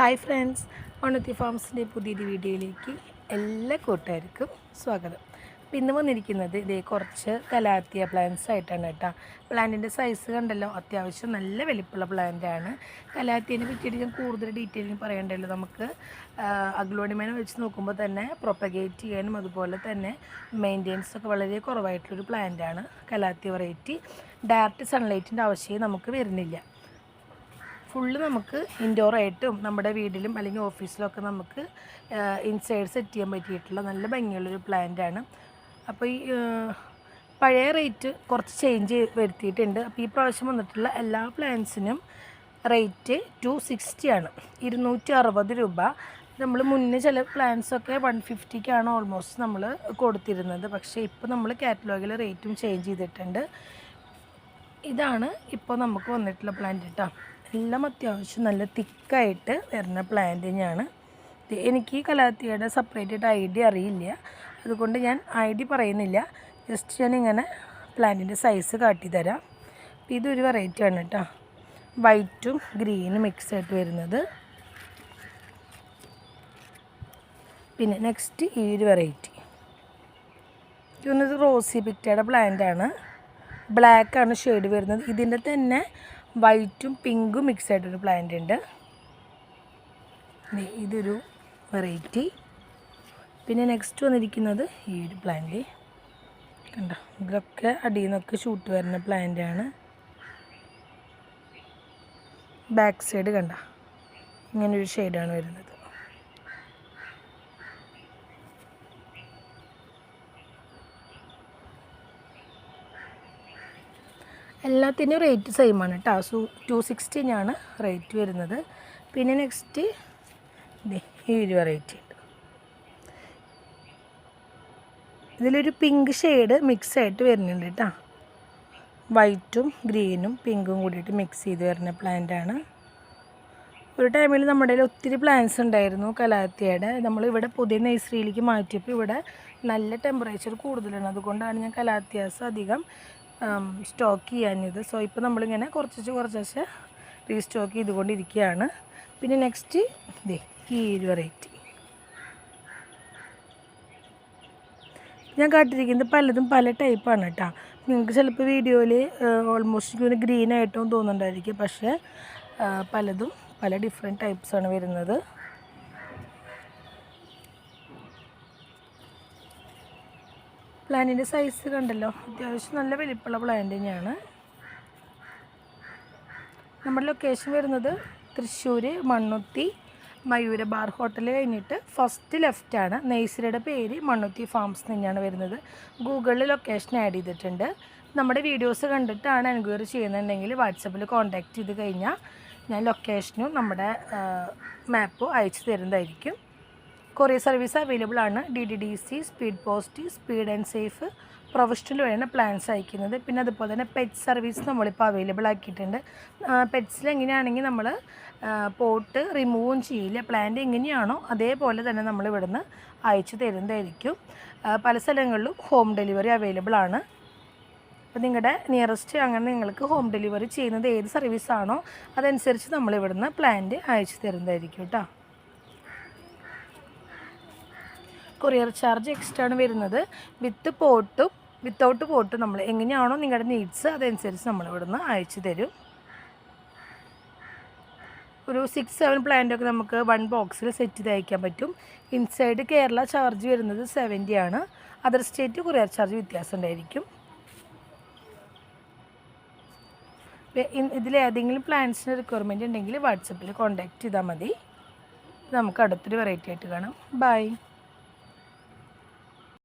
Hi friends, ഓണത്തി ഫാംസിൻ്റെ പുതിയൊരു വീഡിയോയിലേക്ക് എല്ലാ കൂട്ടുകാർക്കും സ്വാഗതം. അപ്പോൾ ഇന്ന് വന്നിരിക്കുന്നത് ഇതേ കുറച്ച് കലാത്തിയ പ്ലാന്റ്സ് ആയിട്ടാണ് കേട്ടോ. പ്ലാന്റിൻ്റെ സൈസ് കണ്ടല്ലോ, അത്യാവശ്യം നല്ല വലിപ്പമുള്ള പ്ലാന്റാണ്. കലാത്തിയെ പറ്റിയിട്ട് ഞാൻ കൂടുതൽ ഡീറ്റെയിലിംഗ് പറയണ്ടല്ലോ. നമുക്ക് അഗ്ലോണിമേനെ വെച്ച് നോക്കുമ്പോൾ തന്നെ പ്രൊപ്പഗേറ്റ് ചെയ്യാനും അതുപോലെ തന്നെ മെയിൻ്റെനൻസ് ഒക്കെ വളരെ കുറവായിട്ടുള്ളൊരു പ്ലാന്റാണ് കലാത്തിയ വെറൈറ്റി. ഡയറക്റ്റ് സൺലൈറ്റിൻ്റെ ആവശ്യം നമുക്ക് വരുന്നില്ല. ഫുള്ള് നമുക്ക് ഇൻഡോറായിട്ടും നമ്മുടെ വീട്ടിലും അല്ലെങ്കിൽ ഓഫീസിലൊക്കെ നമുക്ക് ഇൻസൈഡ് സെറ്റ് ചെയ്യാൻ പറ്റിയിട്ടുള്ള നല്ല ഭംഗിയുള്ളൊരു പ്ലാന്റാണ്. അപ്പോൾ ഈ പഴയ റേറ്റ് കുറച്ച് ചേഞ്ച് വരുത്തിയിട്ടുണ്ട്. അപ്പോൾ ഈ പ്രാവശ്യം വന്നിട്ടുള്ള എല്ലാ പ്ലാന്റ്സിനും റേറ്റ് 260 ആണ്, 260 രൂപ. നമ്മൾ മുന്നേ ചില പ്ലാന്റ്സൊക്കെ 150-ക്കാണ് ഓൾമോസ്റ്റ് നമ്മൾ കൊടുത്തിരുന്നത്. പക്ഷേ ഇപ്പോൾ നമ്മൾ കാറ്റലോഗിൽ റേറ്റും ചേഞ്ച് ചെയ്തിട്ടുണ്ട്. ഇതാണ് ഇപ്പോൾ നമുക്ക് വന്നിട്ടുള്ള പ്ലാന്റ് കേട്ടോ. എല്ലാം അത്യാവശ്യം നല്ല തിക്കായിട്ട് വരുന്ന പ്ലാന്റ് തന്നെയാണ്. എനിക്ക് കലാത്തിയുടെ സെപ്പറേറ്റ് ഐഡിയ അറിയില്ല, അതുകൊണ്ട് ഞാൻ ഐഡിയ പറയുന്നില്ല. ജസ്റ്റ് ഞാനിങ്ങനെ പ്ലാന്റിൻ്റെ സൈസ് കാട്ടിത്തരാം. അപ്പോൾ ഇതൊരു വെറൈറ്റിയാണ് കേട്ടോ, വൈറ്റും ഗ്രീനും മിക്സ് ആയിട്ട് വരുന്നത്. പിന്നെ നെക്സ്റ്റ് ഈ ഒരു വെറൈറ്റി, ഇതൊന്നത് റോസി പിക്റ്റയുടെ പ്ലാന്റാണ്. ബ്ലാക്കാണ് ഷെയ്ഡ് വരുന്നത്. ഇതിൻ്റെ തന്നെ വൈറ്റും പിങ്കും മിക്സ് ആയിട്ടൊരു പ്ലാന്റ് ഉണ്ട്. ഇതൊരു വെറൈറ്റി. പിന്നെ നെക്സ്റ്റ് വന്നിരിക്കുന്നത് ഈ ഒരു പ്ലാന്റ് കണ്ടോ. ഇതൊക്കെ അടിയിൽ നിന്നൊക്കെ ഷൂട്ട് വരുന്ന പ്ലാന്റാണ്. ബാക്ക് സൈഡ് കണ്ട ഇങ്ങനൊരു ഷെയ്ഡാണ് വരുന്നത്. എല്ലാത്തിനും റേറ്റ് സെയിമാണ് കേട്ടോ. 260 റേറ്റ് വരുന്നത്. പിന്നെ നെക്സ്റ്റ് ഈ ഒരു വെറൈറ്റി ഉണ്ട്. ഇതിലൊരു പിങ്ക് ഷെയ്ഡ് മിക്സ് ആയിട്ട് വരുന്നുണ്ട് കേട്ടോ. വൈറ്റും ഗ്രീനും പിങ്കും കൂടിയിട്ട് മിക്സ് ചെയ്ത് വരുന്ന പ്ലാന്റാണ്. ഒരു ടൈമിൽ നമ്മുടെ കയ്യിൽ ഒത്തിരി പ്ലാന്റ്സ് ഉണ്ടായിരുന്നു കലാത്തിയുടെ. നമ്മളിവിടെ പുതിയ നഴ്സറിയിലേക്ക് മാറ്റിയപ്പോൾ ഇവിടെ നല്ല ടെമ്പറേച്ചർ കൂടുതലാണ്. അതുകൊണ്ടാണ് ഞാൻ കലാത്തിയാസ് അധികം സ്റ്റോക്ക് ചെയ്യാഞ്ഞത്. സോ ഇപ്പോൾ നമ്മളിങ്ങനെ കുറച്ച് റീസ്റ്റോക്ക് ചെയ്തുകൊണ്ടിരിക്കുകയാണ്. പിന്നെ നെക്സ്റ്റ് ഈ ഒരു വെറൈറ്റി ഞാൻ കാട്ടിയിരിക്കുന്നത് പലതും പല ടൈപ്പാണ് കേട്ടോ. നിങ്ങൾക്ക് ചിലപ്പോൾ വീഡിയോയിൽ ഓൾമോസ്റ്റ് ഗ്രീൻ ആയിട്ടും തോന്നുന്നുണ്ടായിരിക്കും, പക്ഷേ പലതും പല ഡിഫറെൻറ്റ് ടൈപ്സാണ് വരുന്നത്. പ്ലാന്റിൻ്റെ സൈസ് കണ്ടല്ലോ, അത്യാവശ്യം നല്ല വലിപ്പമുള്ള പ്ലാന്റ് തന്നെയാണ്. നമ്മുടെ ലൊക്കേഷൻ വരുന്നത് തൃശ്ശൂർ മണ്ണുത്തി മയൂര ബാർ ഹോട്ടൽ കഴിഞ്ഞിട്ട് ഫസ്റ്റ് ലെഫ്റ്റാണ്. നഴ്സറിയുടെ പേര് മണ്ണുത്തി ഫാംസ് തന്നെയാണ് വരുന്നത്. ഗൂഗിളിൽ ലൊക്കേഷൻ ആഡ് ചെയ്തിട്ടുണ്ട്. നമ്മുടെ വീഡിയോസ് കണ്ടിട്ടാണ് എൻക്വയറി ചെയ്യുന്നുണ്ടെങ്കിൽ വാട്സപ്പിൽ കോൺടാക്റ്റ് ചെയ്ത് കഴിഞ്ഞാൽ ഞാൻ ലൊക്കേഷനും നമ്മുടെ മാപ്പും അയച്ചു തരുന്നതായിരിക്കും. കൊറിയർ സർവീസ് അവൈലബിൾ ആണ്. DDDC, speed post, speed and safe, professional വഴിയാണ് പ്ലാൻസ് അയക്കുന്നത്. പിന്നെ അതുപോലെ തന്നെ പെറ്റ് സർവീസ് നമ്മളിപ്പോൾ അവൈലബിൾ ആക്കിയിട്ടുണ്ട്. പെറ്റ്സിൽ എങ്ങനെയാണെങ്കിൽ നമ്മൾ പോട്ട് റിമൂവും ചെയ്യില്ല. പ്ലാന്റ് എങ്ങനെയാണോ അതേപോലെ തന്നെ നമ്മൾ ഇവിടുന്ന് അയച്ചു തരുന്നതായിരിക്കും. പല സ്ഥലങ്ങളിലും ഹോം ഡെലിവറി അവൈലബിൾ ആണ്. അപ്പോൾ നിങ്ങളുടെ നിയറസ്റ്റ് അങ്ങനെ നിങ്ങൾക്ക് ഹോം ഡെലിവറി ചെയ്യുന്നത് ഏത് സർവീസാണോ അതനുസരിച്ച് നമ്മളിവിടുന്ന് പ്ലാന്റ് അയച്ചു തരുന്നതായിരിക്കും കേട്ടോ. കൊറിയർ ചാർജ് എക്സ്ട്രാ ആണ് വരുന്നത്. വിത്തൗട്ട് പോട്ടും നമ്മൾ എങ്ങനെയാണോ നിങ്ങളുടെ നീഡ്സ് അതനുസരിച്ച് നമ്മളിവിടുന്ന് അയച്ചു തരും. ഒരു 6-7 പ്ലാന്റൊക്കെ നമുക്ക് 1 ബോക്സിൽ സെറ്റ് ചെയ്ത് അയക്കാൻ പറ്റും. ഇൻസൈഡ് കേരള ചാർജ് വരുന്നത് 70 ആണ്. അതർ സ്റ്റേറ്റ് കൊറിയർ ചാർജ് വ്യത്യാസം ഉണ്ടായിരിക്കും. ഇതിലേതെങ്കിലും പ്ലാന്റ്സിന് റിക്വയർമെൻറ്റ് ഉണ്ടെങ്കിൽ വാട്സപ്പിൽ കോൺടാക്റ്റ് ചെയ്താൽ മതി. നമുക്ക് അടുത്തൊരു വെറൈറ്റി ആയിട്ട് കാണാം. ബൈ.